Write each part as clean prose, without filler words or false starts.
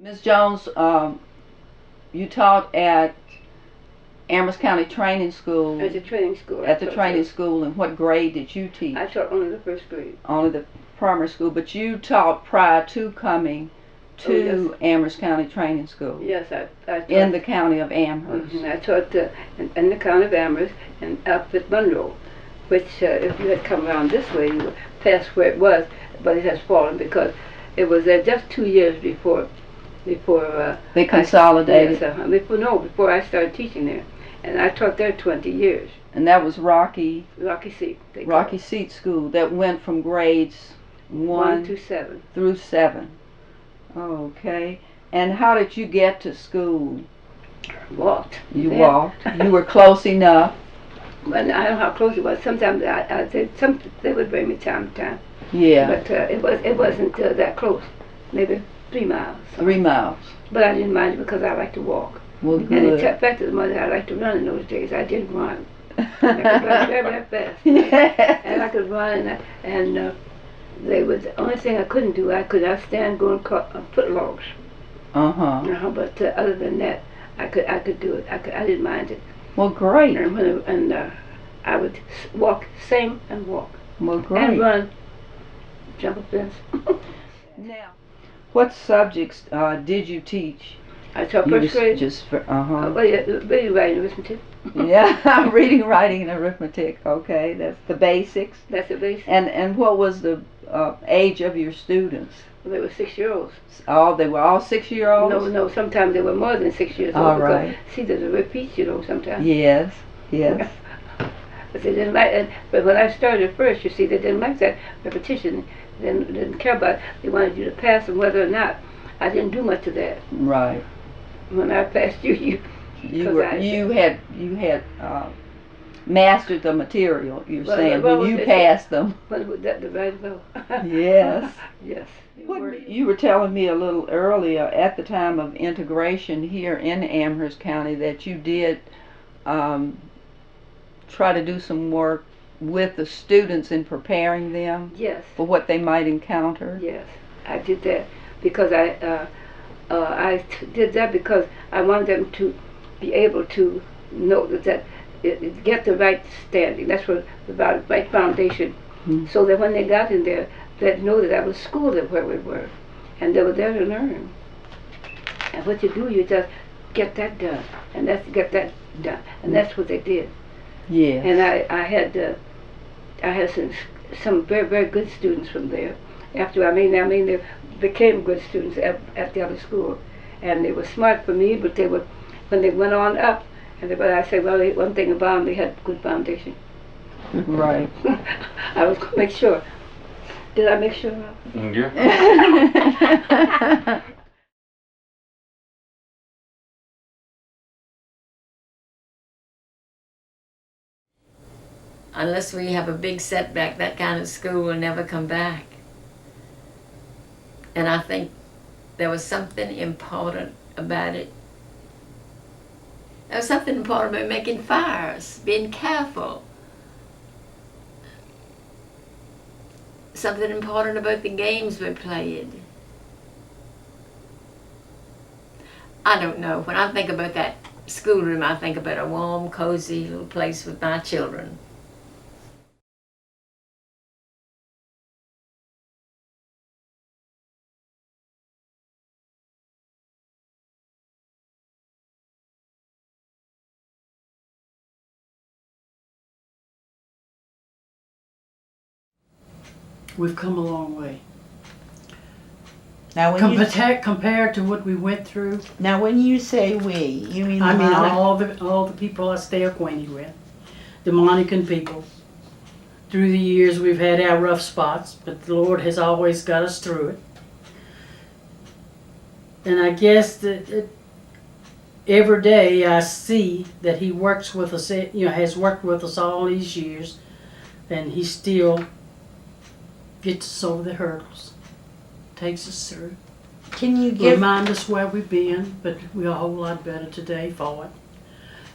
Ms. Jones, you taught at Amherst County Training School. At the training school. At the training school, and what grade did you teach? I taught only the first grade. Only the primary school, but you taught prior to coming to Amherst County Training School. Yes, I taught. In the county of Amherst. I taught in the county of Amherst and up at Monroe, which if you had come around this way, you would pass where it was, but it has fallen because it was there just 2 years before they consolidated. Before I started teaching there, and I taught there 20 years. And that was Rocky Seat. Rocky Seat School that went from grades 1 to 7 through 7. Okay. And how did you get to school? Walked. You walked. You were close enough. But I don't know how close it was. Sometimes they would bring me time to time. Yeah. But it wasn't that close. Maybe 3 miles. 3 miles. But I didn't mind it because I like to walk. Well, good. And in fact, the mother, I liked to run in those days. I did run. I could run very, very fast. Yeah. And I could run, and they was the only thing I couldn't do. I could not stand going foot logs. But other than that, I could do it. I didn't mind it. Well, great. And I would walk, sing, and walk. Well, great. And run, jump a fence. Now, what subjects did you teach? I taught first grade. Just for, reading, writing, arithmetic. Yeah, reading, writing, and arithmetic. Okay, that's the basics. That's the basics. And what was the age of your students? Well, they were 6-year-olds. Oh, they were all 6-year-olds? No, sometimes they were more than 6 years old. All right. See, there's a repeat, sometimes. Yes. But they didn't like it. But when I started first, you see, they didn't like that repetition. They didn't care about it. They wanted you to pass them whether or not. I didn't do much of that. Right. When I passed you had mastered the material. You're saying when you passed them. That the right vote. Yes. Yes. You were telling me a little earlier at the time of integration here in Amherst County that you did try to do some work with the students in preparing them. Yes. For what they might encounter. Yes, I did that because I did that because I wanted them to be able to know that get the right standing. That's what the right foundation. Mm-hmm. So that when they got in there, they'd know that I was schooled at where we were, and they were there to learn. And what you do, you just get that done, and get that done, and that's what they did. Yeah. And I had some very, very good students from there. After they became good students at the other school, and they were smart for me. But when they went on up, but I say, well, one thing about them, they had good foundation. Right. I was going to make sure. Did I make sure? Yeah. Unless we have a big setback, that kind of school will never come back. And I think there was something important about it. There was something important about making fires, being careful. Something important about the games we played. I don't know. When I think about that schoolroom, I think about a warm, cozy little place with my children. We've come a long way. Now, compared to what we went through. Now, when you say we, you mean all the people I stay acquainted with, the Monacan people. Through the years, we've had our rough spots, but the Lord has always got us through it. And I guess that every day I see that He works with us. Has worked with us all these years, and He still gets us over the hurdles, takes us through. Can you remind us where we've been, but we're a whole lot better today for it.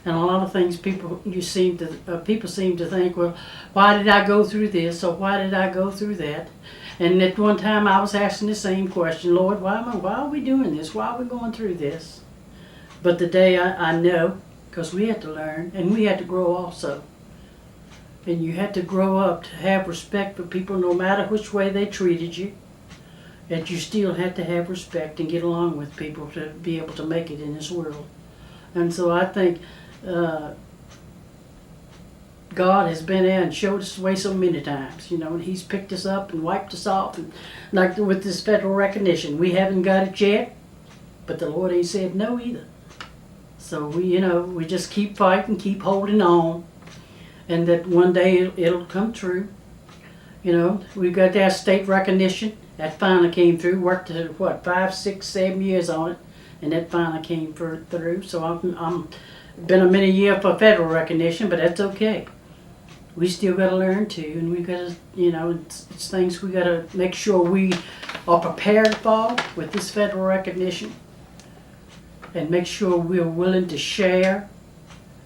And a lot of things people seem to think, well, why did I go through this or why did I go through that? And at one time I was asking the same question, Lord, why are we doing this? Why are we going through this? But today I know, because we had to learn and we had to grow also. And you had to grow up to have respect for people no matter which way they treated you. That you still had to have respect and get along with people to be able to make it in this world. And so I think God has been there and showed us the way so many times, you know, and He's picked us up and wiped us off. And like with this federal recognition, we haven't got it yet, but the Lord ain't said no either. So we just keep fighting, keep holding on, and that one day it'll come true. You know, we got that state recognition. That finally came through. Worked 5, 6, 7 years on it, and that finally came through. So I'm been a many year for federal recognition, but that's okay. We still got to learn too, and we got to, it's things we got to make sure we are prepared for with this federal recognition, and make sure we're willing to share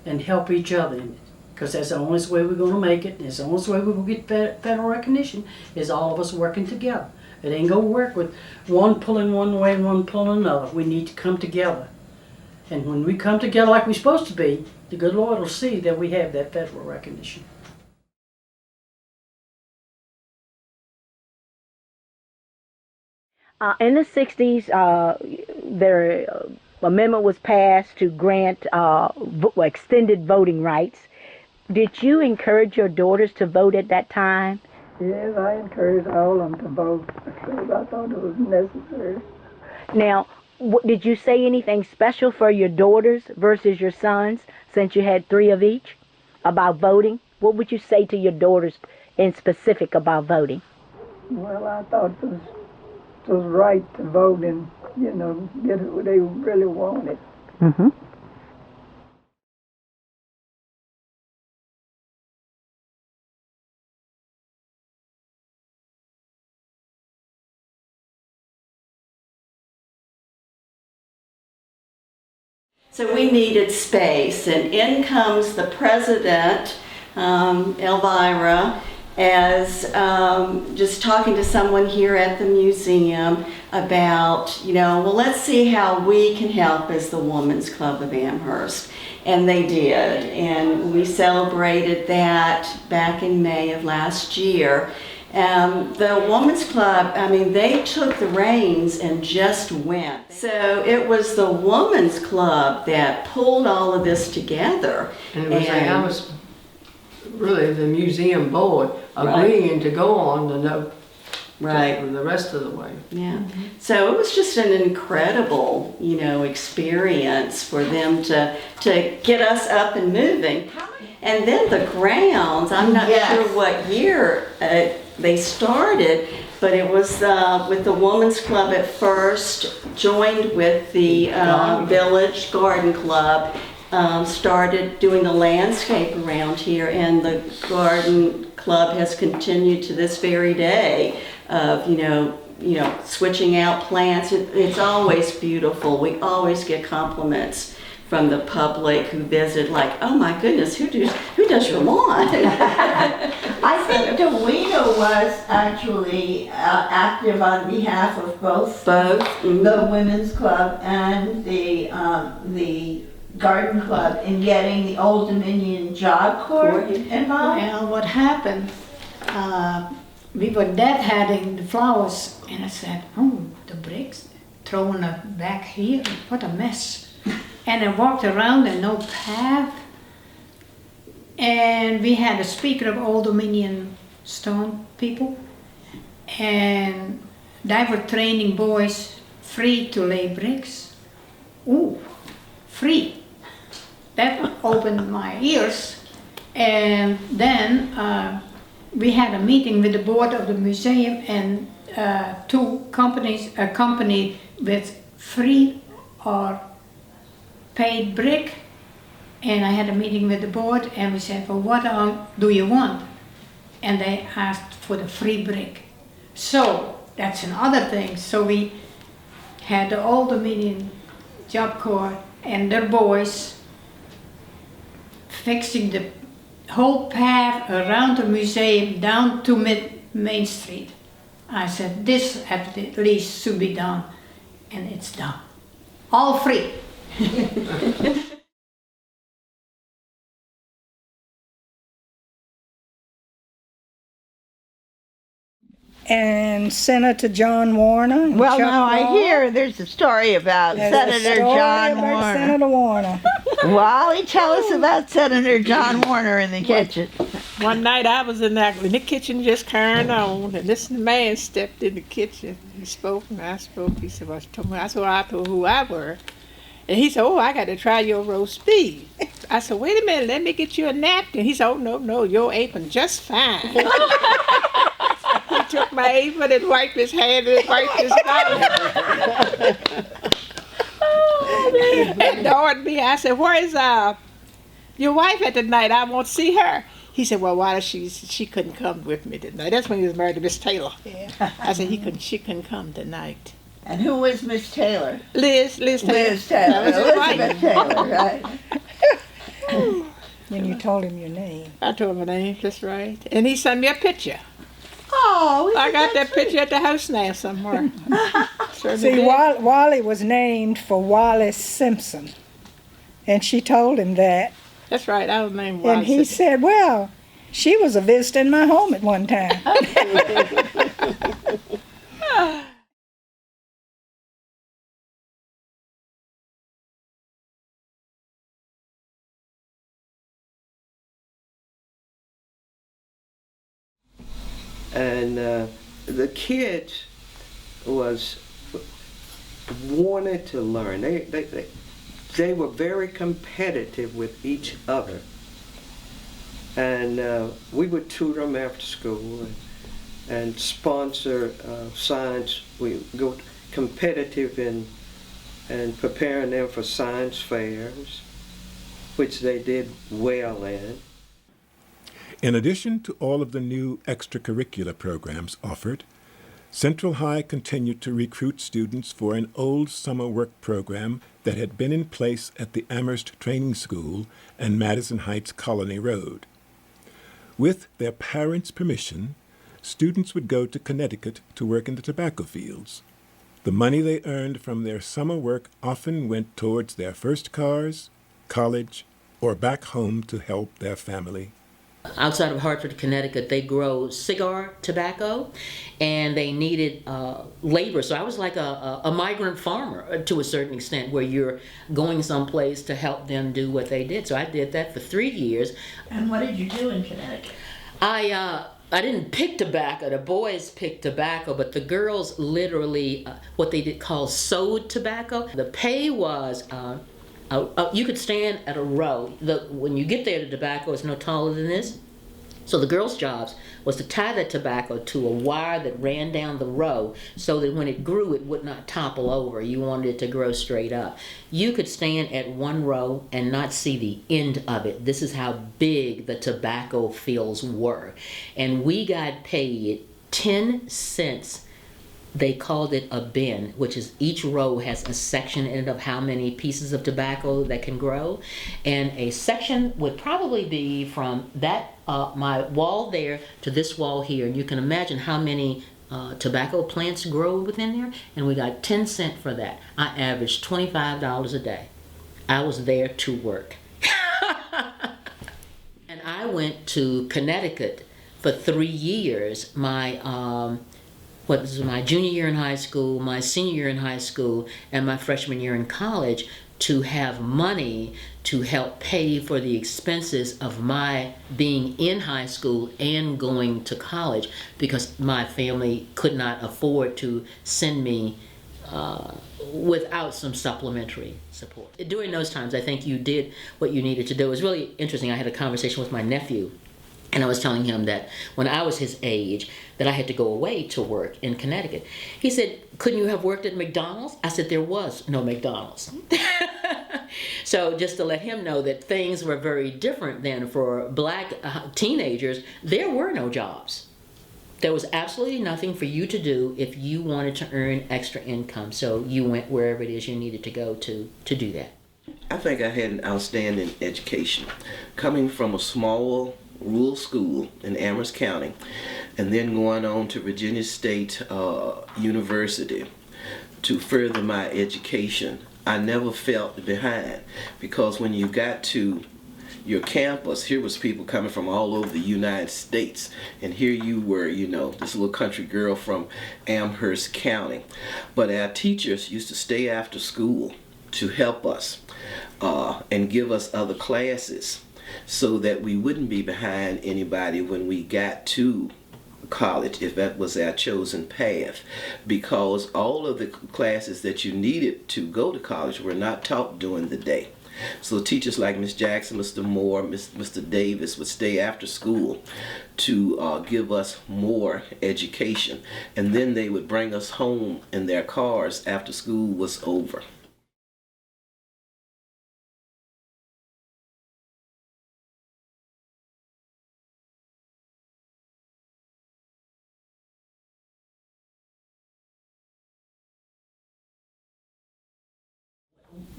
and help each other in it. Because that's the only way we're going to make it. It's the only way we will get federal recognition is all of us working together. It ain't going to work with one pulling one way and one pulling another. We need to come together. And when we come together like we're supposed to be, the good Lord will see that we have that federal recognition. In the 60s, amendment was passed to grant extended voting rights. Did you encourage your daughters to vote at that time? Yes, I encouraged all of them to vote because I thought it was necessary. Now, did you say anything special for your daughters versus your sons, since you had 3 of each, about voting? What would you say to your daughters in specific about voting? Well, I thought it was right to vote and, get who they really wanted. Mm-hmm. So we needed space, and in comes the president, Elvira, as just talking to someone here at the museum about, well, let's see how we can help as the Women's Club of Amherst. And they did, and we celebrated that back in May of last year. The Women's Club, they took the reins and just went. So it was the Women's Club that pulled all of this together. And I was really the museum board agreeing to go on the note the rest of the way. Yeah. Mm-hmm. So it was just an incredible, experience for them to get us up and moving. And then the grounds, I'm not sure what year they started, but it was with the Women's Club at first, joined with the Village Garden Club, started doing the landscape around here, and the Garden Club has continued to this very day of, switching out plants. It's always beautiful. We always get compliments from the public who visit, like, oh my goodness, who does your lawn? I think Dewena was actually active on behalf of both Mm-hmm. the Women's Club and the Garden Club in getting the Old Dominion Job Corps involved. Well, what happened, we were deadheading the flowers, and I said, oh, the bricks, throwing it back here, what a mess. And I walked around and no path. And we had a speaker of Old Dominion Stone people. And they were training boys free to lay bricks. Ooh, free. That opened my ears. And then we had a meeting with the board of the museum, and 2 companies, a company with free or paid brick, and I had a meeting with the board, and we said, well, what do you want? And they asked for the free brick. So that's another thing. So we had the Old Dominion Job Corps and their boys fixing the whole path around the museum down to Main Street. I said, this at least should be done, and it's done. All free. And Senator John Warner. and Well, Chuck now I Wall. hear there's a story about There's a Senator story John about Warner. Senator Warner. Wally, tell us about Senator John Warner in the kitchen. One night I was in the kitchen just carrying on, and this man stepped in the kitchen. He spoke, and I spoke. He said, well, I told who I were. And he said, oh, I got to try your roast beef. I said, wait a minute, let me get you a napkin. He said, oh, no, your apron just fine. He took my apron and wiped his hand and wiped his mouth. And knowing me, I said, where's your wife at tonight? I won't see her. He said, well, why does she couldn't come with me tonight. That's when he was married to Miss Taylor. Yeah. I said, she couldn't come tonight. And who was Miss Taylor? Liz Taylor. Liz Taylor. Elizabeth Taylor, right? And you told him your name. I told him my name, that's right. And he sent me a picture. Oh, I got that picture at the house now somewhere. See, Wally was named for Wallace Simpson. And she told him that. That's right, I was named Wallace. And he said, well, she was a visitor in my home at one time. And the kids wanted to learn. They were very competitive with each other. And we would tutor them after school and sponsor science. We go competitive in preparing them for science fairs, which they did well in. In addition to all of the new extracurricular programs offered, Central High continued to recruit students for an old summer work program that had been in place at the Amherst Training School and Madison Heights Colony Road. With their parents' permission, students would go to Connecticut to work in the tobacco fields. The money they earned from their summer work often went towards their first cars, college, or back home to help their family. Outside of Hartford, Connecticut, they grow cigar tobacco, and they needed labor. So I was like a migrant farmer to a certain extent, where you're going someplace to help them do what they did. So I did that for 3 years. And what did you do in Connecticut? I didn't pick tobacco. The boys picked tobacco, but the girls literally what they did call sowed tobacco. The pay was you could stand at a row. When you get there, the tobacco is no taller than this. So the girls' jobs was to tie the tobacco to a wire that ran down the row so that when it grew, it would not topple over. You wanted it to grow straight up. You could stand at one row and not see the end of it. This is how big the tobacco fields were. And we got paid 10 cents. They called it a bin, which is each row has a section in it of how many pieces of tobacco that can grow. And a section would probably be from that my wall there to this wall here. And you can imagine how many tobacco plants grow within there. And we got 10 cents for that. I averaged $25 a day. I was there to work. And I went to Connecticut for 3 years. My junior year in high school, my senior year in high school, and my freshman year in college to have money to help pay for the expenses of my being in high school and going to college, because my family could not afford to send me without some supplementary support. During those times, I think you did what you needed to do. It was really interesting. I had a conversation with my nephew, and I was telling him that when I was his age, that I had to go away to work in Connecticut. He said, couldn't you have worked at McDonald's? I said, there was no McDonald's. So just to let him know that things were very different then for black teenagers, there were no jobs. There was absolutely nothing for you to do if you wanted to earn extra income. So you went wherever it is you needed to go to do that. I think I had an outstanding education. Coming from a small rural school in Amherst County, and then going on to Virginia State University to further my education, I never felt behind, because when you got to your campus, here was people coming from all over the United States, and here you were, you know, this little country girl from Amherst County. But our teachers used to stay after school to help us and give us other classes so that we wouldn't be behind anybody when we got to college, if that was our chosen path, because all of the classes that you needed to go to college were not taught during the day. So teachers like Miss Jackson, Mr. Moore, Mr. Davis would stay after school to give us more education, and then they would bring us home in their cars after school was over.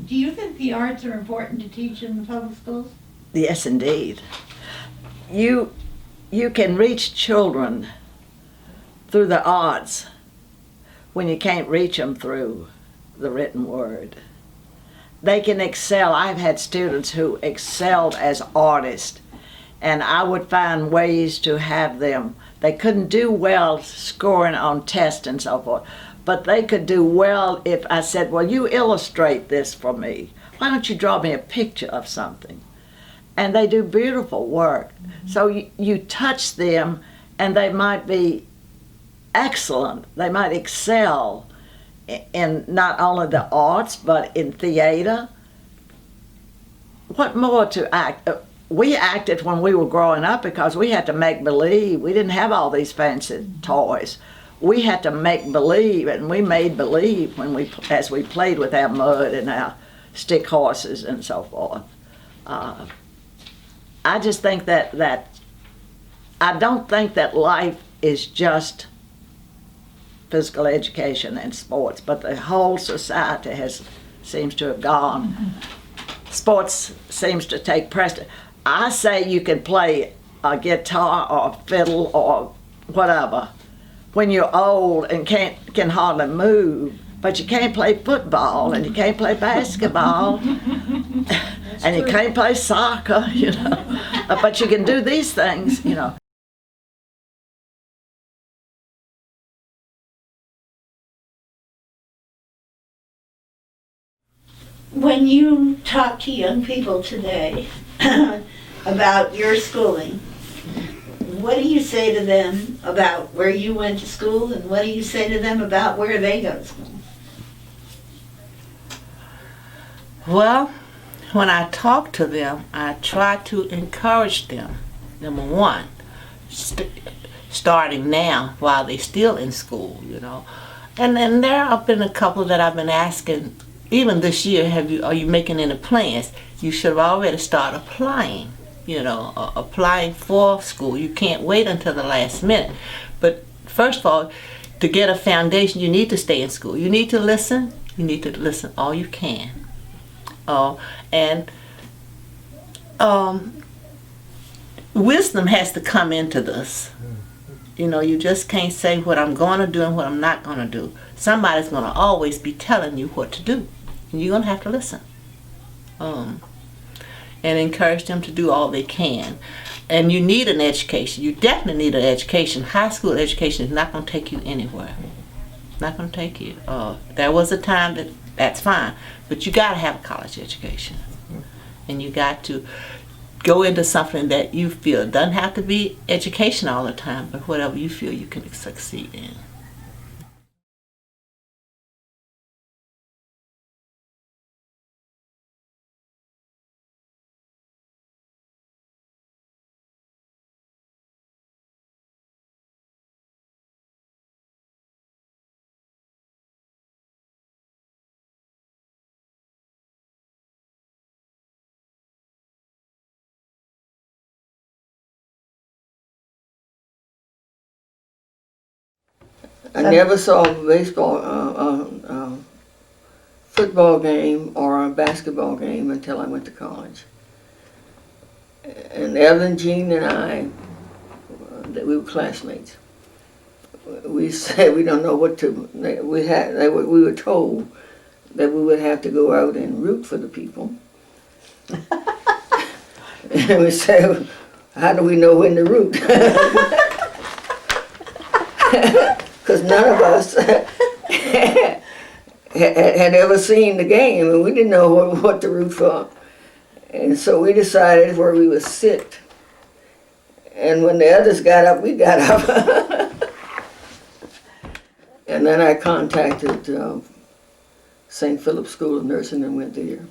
Do you think the arts are important to teach in the public schools? Yes, indeed. You can reach children through the arts when you can't reach them through the written word. They can excel. I've had students who excelled as artists, and I would find ways to have them. They couldn't do well scoring on tests and so forth, but they could do well if I said, well, you illustrate this for me. Why don't you draw me a picture of something? And they do beautiful work. So you touch them, and they might be excellent. They might excel in not only the arts, but in theater. What more to act? We acted when we were growing up because we had to make believe. We didn't have all these fancy toys. We had to make believe, and we made believe as we played with our mud and our stick horses and so forth. I just think that I don't think that life is just physical education and sports, but the whole society seems to have gone. Sports seems to take precedence. I say you can play a guitar or a fiddle or whatever when you're old and can hardly move, but you can't play football and you can't play basketball and you can't play soccer, you know. But you can do these things, you know. When you talk to young people today about your schooling, what do you say to them about where you went to school, and what do you say to them about where they go to school? Well, when I talk to them, I try to encourage them. Number one, starting now while they're still in school, you know. And then there have been a couple that I've been asking, even this year, are you making any plans? You should have already started applying. You know, applying for school. You can't wait until the last minute. But first of all, to get a foundation, you need to stay in school. You need to listen. You need to listen all you can. Wisdom has to come into this. You know, you just can't say what I'm going to do and what I'm not going to do. Somebody's going to always be telling you what to do, and you're going to have to listen. And encourage them to do all they can. And you need an education. You definitely need an education. High school education is not going to take you anywhere. Not going to take you. There was a time that's fine, but you got to have a college education. And you got to go into something that you feel. It doesn't have to be education all the time, but whatever you feel you can succeed in. I never saw a baseball, football game or a basketball game until I went to college. And Evelyn, Jean, and I, that we were classmates. We said we don't know what to. We were told that we would have to go out and root for the people. And we said, how do we know when to root? Because none of us had ever seen the game, and we didn't know what to root for. And so we decided where we would sit. And when the others got up, we got up. And then I contacted St. Philip's School of Nursing and went there.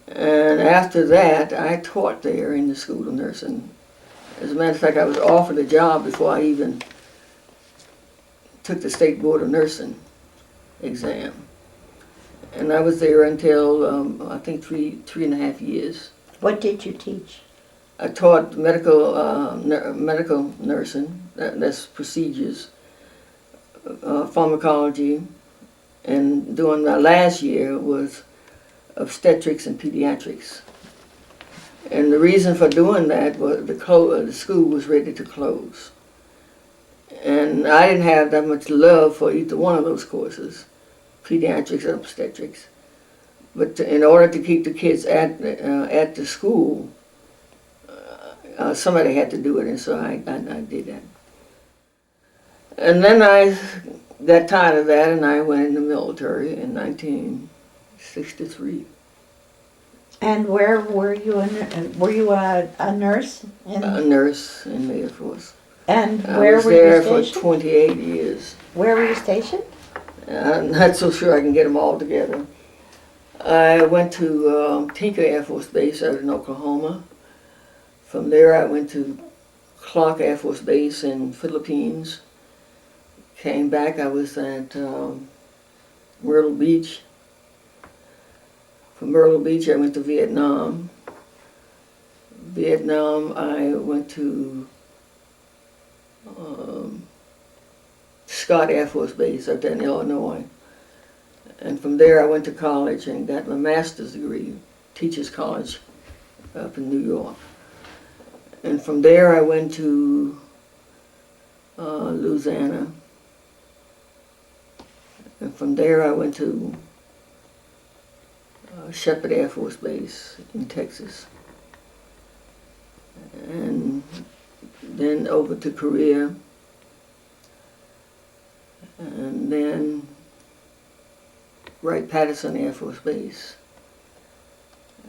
And after that, I taught there in the School of Nursing. As a matter of fact, I was offered a job before I even took the State Board of Nursing exam. And I was there until, I think, three and a half years. What did you teach? I taught medical nursing, that's procedures, pharmacology, and during my last year was obstetrics and pediatrics. And the reason for doing that was the school was ready to close. And I didn't have that much love for either one of those courses, pediatrics and obstetrics. But in order to keep the kids at the school, somebody had to do it, and so I did that. And then I got tired of that, and I went in the military in 1963. And where were you? Were you a nurse? A nurse in the Air Force. And I where was were there you stationed? for 28 years. Where were you stationed? I'm not so sure I can get them all together. I went to Tinker Air Force Base out in Oklahoma. From there I went to Clark Air Force Base in Philippines. Came back, I was at Myrtle Beach. From Myrtle Beach I went to Vietnam. Vietnam I went to Scott Air Force Base up there in Illinois. And from there I went to college and got my master's degree, Teachers College up in New York. And from there I went to Louisiana. And from there I went to Shepherd Air Force Base in Texas. And then over to Korea. And then Wright-Patterson Air Force Base.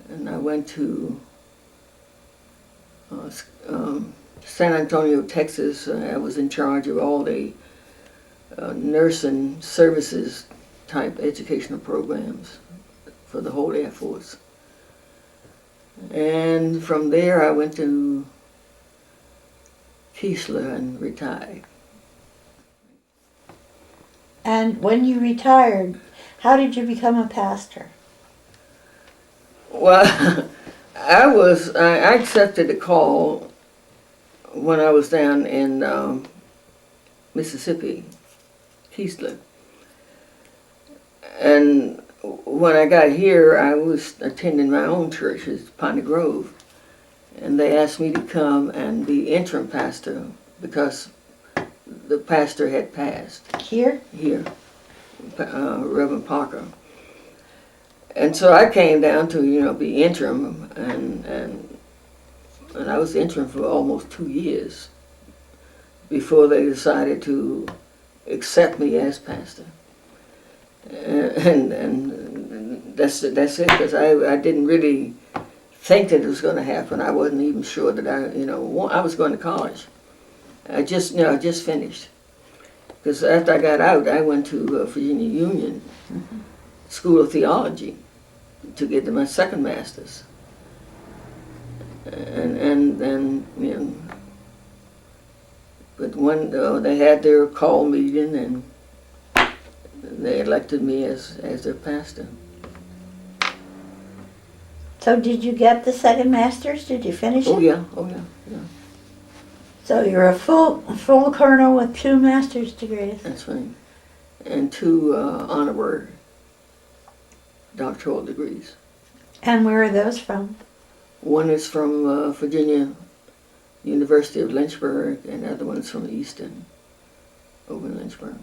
And I went to San Antonio, Texas. I was in charge of all the nursing services type educational programs for the whole Air Force. And from there I went to Keesler and retired. And when you retired, how did you become a pastor? Well, I accepted a call when I was down in Mississippi, Keesler. And when I got here, I was attending my own church, it's Piney Grove. And they asked me to come and be interim pastor because the pastor had passed. Here? Here, Reverend Parker. And so I came down to, be interim, and I was interim for almost 2 years before they decided to accept me as pastor. And that's it, because I didn't really think that it was going to happen. I wasn't even sure that I was going to college. I just finished. Because after I got out, I went to Virginia Union School of Theology to get to my second master's. And but when they had their call meeting and they elected me as their pastor. So did you get the second master's? Did you finish it? Oh yeah. So you're a full colonel with 2 master's degrees. That's right. And 2 honorary doctoral degrees. And where are those from? One is from Virginia University of Lynchburg, and the other one's from Easton, over in Lynchburg.